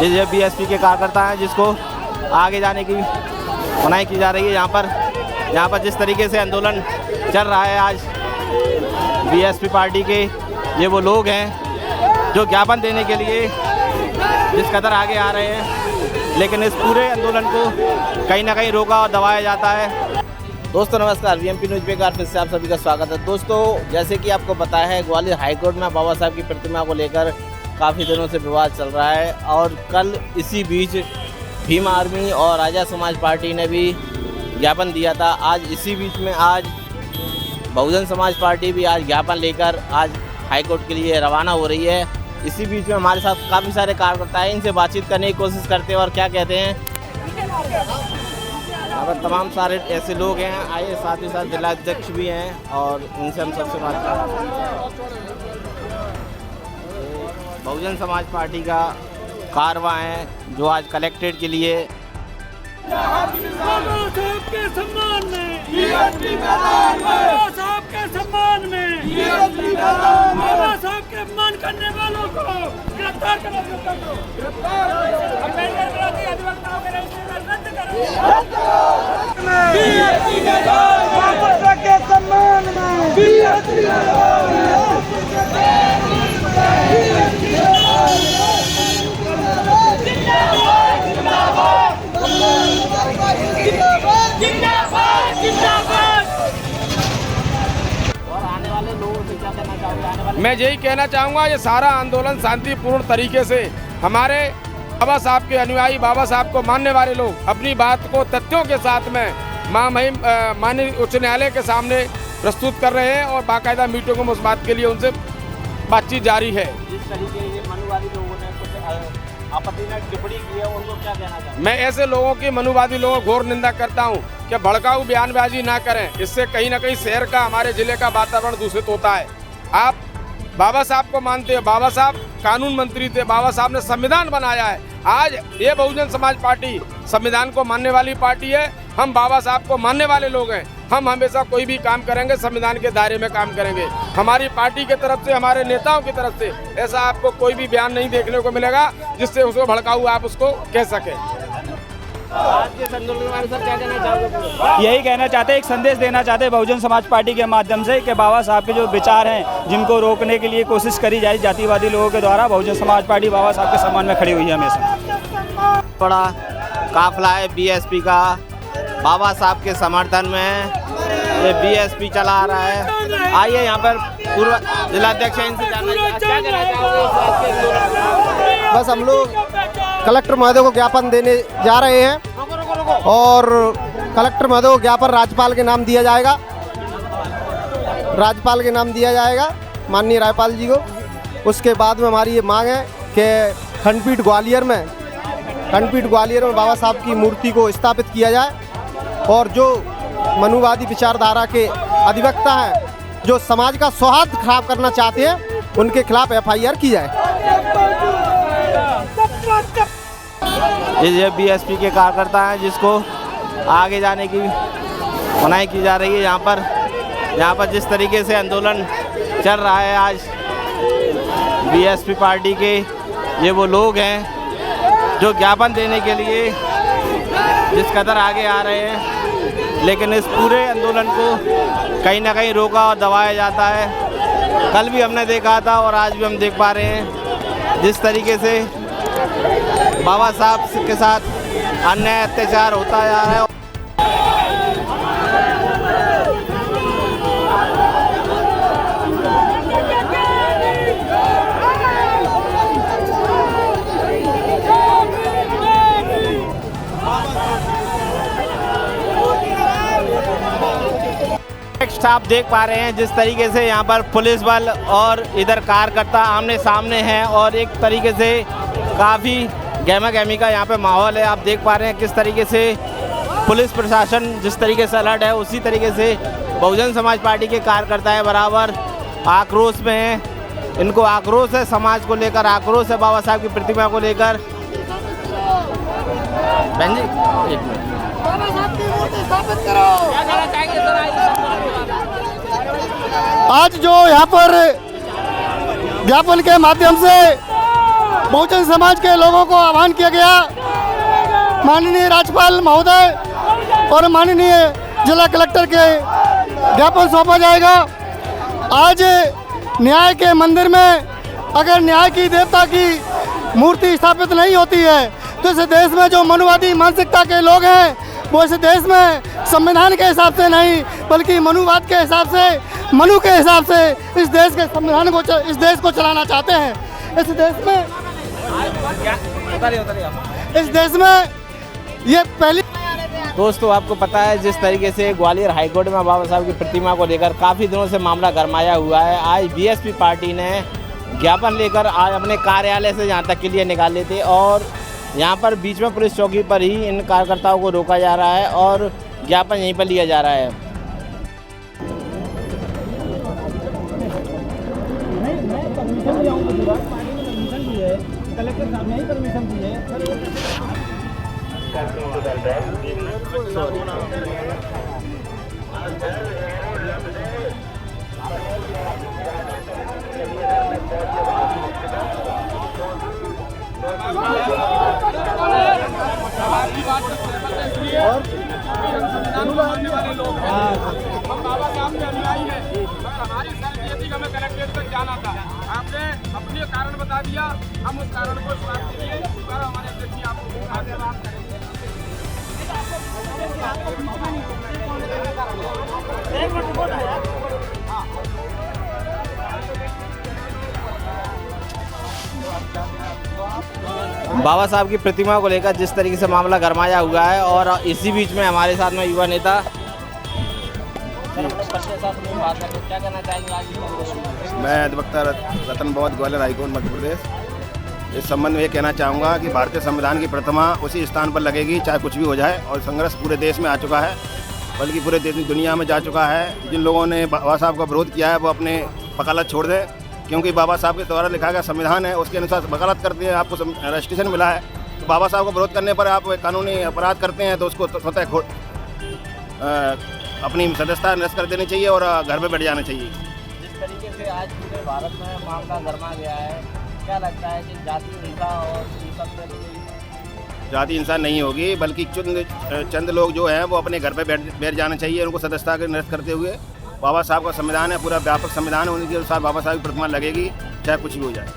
ये बीएसपी के कार्यकर्ता हैं जिसको आगे जाने की मनाही की जा रही है। यहाँ पर जिस तरीके से आंदोलन चल रहा है आज बीएसपी पार्टी के ये वो लोग हैं जो ज्ञापन देने के लिए जिस कदर आगे आ रहे हैं, लेकिन इस पूरे आंदोलन को कहीं ना कहीं रोका और दबाया जाता है। दोस्तों नमस्कार, वीएमपी न्यूज़ पे फिर से आप सभी का स्वागत है। दोस्तों जैसे कि आपको पता है, ग्वालियर हाईकोर्ट में बाबा साहब की प्रतिमा को लेकर काफ़ी दिनों से विवाद चल रहा है और कल इसी बीच भीम आर्मी और राजा समाज पार्टी ने भी ज्ञापन दिया था। आज इसी बीच में आज बहुजन समाज पार्टी भी आज ज्ञापन लेकर आज हाईकोर्ट के लिए रवाना हो रही है। इसी बीच में हमारे साथ काफ़ी सारे कार्यकर्ता हैं, इनसे बातचीत करने की कोशिश करते हैं और क्या कहते हैं। यहाँ पर तमाम सारे ऐसे लोग हैं, आइए साथ ही साथ जिलाध्यक्ष भी हैं और इनसे हम सबसे बात करें। बहुजन समाज पार्टी का कारवां है जो आज कलेक्ट्रेट के लिए बाबा साहब के सम्मान में बाबा साहब के अपमान करने वालों को गिरफ्तार करो। अधिवक्ताओं के रजिस्टर रद्द करो। बाबा साहब के सम्मान मैं यही कहना चाहूँगा, ये सारा आंदोलन शांतिपूर्ण तरीके से हमारे बाबा साहब के अनुयायी, बाबा साहब को मानने वाले लोग अपनी बात को तथ्यों के साथ में माननीय उच्च न्यायालय के सामने प्रस्तुत कर रहे हैं और बाकायदा मीटिंगों में उस बात के लिए उनसे बातचीत जारी है। जिस तरीके ये मनुवादी लोगों ने कुछ आपत्ति में टिप्पणी की है, उनको क्या कहना चाहते हैं? मैं ऐसे लोगों की, मनुवादी लोगों की घोर निंदा करता हूँ कि भड़काऊ बयानबाजी ना करें। इससे कहीं ना कहीं शहर का, हमारे जिले का वातावरण दूषित होता है। आप बाबा साहब को मानते हैं, बाबा साहब कानून मंत्री थे, बाबा साहब ने संविधान बनाया है। आज ये बहुजन समाज पार्टी संविधान को मानने वाली पार्टी है। हम बाबा साहब को मानने वाले लोग हैं। हम हमेशा कोई भी काम करेंगे संविधान के दायरे में काम करेंगे। हमारी पार्टी की तरफ से, हमारे नेताओं की तरफ से ऐसा आपको कोई भी बयान नहीं देखने को मिलेगा जिससे उसको भड़काऊ आप उसको कह सके। आज के आंदोलन के बारे में सर क्या कहना चाहोगे? यही कहना चाहते हैं, एक संदेश देना चाहते हैं बहुजन समाज पार्टी के माध्यम से कि बाबा साहब के जो विचार हैं जिनको रोकने के लिए कोशिश करी जाए जातिवादी लोगों के द्वारा, बहुजन समाज पार्टी बाबा साहब के सम्मान में खड़ी हुई है हमेशा। बड़ा काफिला है बीएसपी का, बाबा साहब के समर्थन में ये बीएसपी चला रहा है। आइए यहाँ पर पूर्व जिलाध्यक्ष इनसे जानना क्या कहना चाहोगे? बस हम लोग कलेक्टर महोदय को ज्ञापन देने जा रहे हैं और कलेक्टर महोदय को ज्ञापन राज्यपाल के नाम दिया जाएगा। राज्यपाल के नाम दिया जाएगा माननीय राज्यपाल जी को। उसके बाद में हमारी ये मांग है कि खंडपीठ ग्वालियर में बाबा साहब की मूर्ति को स्थापित किया जाए और जो मनुवादी विचारधारा के अधिवक्ता हैं जो समाज का सौहार्द खराब करना चाहते हैं उनके खिलाफ एफआईआर की जाए। ये बीएसपी के कार्यकर्ता हैं जिसको आगे जाने की मनाही की जा रही है। यहाँ पर जिस तरीके से आंदोलन चल रहा है आज बीएसपी पार्टी के ये वो लोग हैं जो ज्ञापन देने के लिए जिस कदर आगे आ रहे हैं, लेकिन इस पूरे आंदोलन को कहीं ना कहीं रोका और दबाया जाता है। कल भी हमने देखा था और आज भी हम देख पा रहे हैं जिस तरीके से बाबा साहब के साथ अन्याय अत्याचार होता जा रहा है। आप देख पा रहे हैं जिस तरीके से यहाँ पर पुलिस बल और इधर कार्यकर्ता आमने सामने हैं और एक तरीके से काफ़ी गहमा गहमी का यहाँ पे माहौल है। आप देख पा रहे हैं किस तरीके से पुलिस प्रशासन जिस तरीके से अलर्ट है, उसी तरीके से बहुजन समाज पार्टी के कार्यकर्ता है बराबर आक्रोश में हैं। इनको आक्रोश है, समाज को लेकर आक्रोश है, बाबा साहब की प्रतिमा को लेकर। बहन जी एक मिनट, बाबा साहब की मूर्ति स्थापित करो। क्या कहना चाहेंगे सर? आज जो यहाँ पर ज्ञापन के माध्यम से बहुजन समाज के लोगों को आह्वान किया गया, माननीय राज्यपाल महोदय और माननीय जिला कलेक्टर के ज्ञापन सौंपा जाएगा। आज न्याय के मंदिर में अगर न्याय की देवता की मूर्ति स्थापित नहीं होती है तो इस देश में जो मनुवादी मानसिकता के लोग हैं वो इस देश में संविधान के हिसाब से नहीं बल्कि मनुवाद के हिसाब से, मनु के हिसाब से इस देश के संविधान को, इस देश को चलाना चाहते हैं। इस देश में ये पहली। दोस्तों आपको पता है जिस तरीके से ग्वालियर हाईकोर्ट में बाबा साहब की प्रतिमा को लेकर काफ़ी दिनों से मामला गरमाया हुआ है। आज बीएसपी पार्टी ने ज्ञापन लेकर आज अपने कार्यालय से यहाँ तक के लिए निकाले थे और यहाँ पर बीच में पुलिस चौकी पर ही इन कार्यकर्ताओं को रोका जा रहा है और ज्ञापन यहीं पर लिया जा रहा है। कलेक्टर साहब ने ही परमिशन दी है। हम बाबा साहब के अनुयायी हैं, मगर हमारी शर्त ये थी कि हमें कलेक्ट्रेट तक जाना था। आपने अपने कारण बता दिया, हम उस कारण को समाप्त किए। हमारे अध्यक्ष आपको धन्यवाद करेंगे। बाबा साहब की प्रतिमा को लेकर जिस तरीके से मामला गरमाया हुआ है और इसी बीच में हमारे साथ में युवा नेता क्या कहना चाहेंगे? मैं अधिवक्ता रतन बौद्ध, ग्वालियर हाईकोर्ट मध्य प्रदेश। इस संबंध में ये कहना चाहूँगा कि भारतीय संविधान की प्रतिमा उसी स्थान पर लगेगी चाहे कुछ भी हो जाए, और संघर्ष पूरे देश में आ चुका है, बल्कि पूरे दुनिया में जा चुका है। जिन लोगों ने बाबा साहब का विरोध किया है वो अपने वकालत छोड़ दें, क्योंकि बाबा साहब के द्वारा लिखा गया संविधान है, उसके अनुसार वकालत करते हैं। आपको रजिस्ट्रेशन मिला है तो बाबा साहब का विरोध करने पर आप कानूनी अपराध करते हैं तो उसको स्वतः अपनी सदस्यता निरस्त कर देनी चाहिए और घर में बैठ जाना चाहिए। जिस तरीके से आज पूरे भारत में मामला गरमा गया है, क्या लगता है कि जाति हिंसा और जाति हिंसा नहीं होगी, बल्कि चंद लोग जो हैं वो अपने घर पे बैठ जाना चाहिए। उनको सदस्यता के निरस्त करते हुए बाबा साहब का संविधान है, पूरा व्यापक संविधान है, उनके अनुसार बाबा साहब की प्रतिमा लगेगी चाहे कुछ भी हो जाए।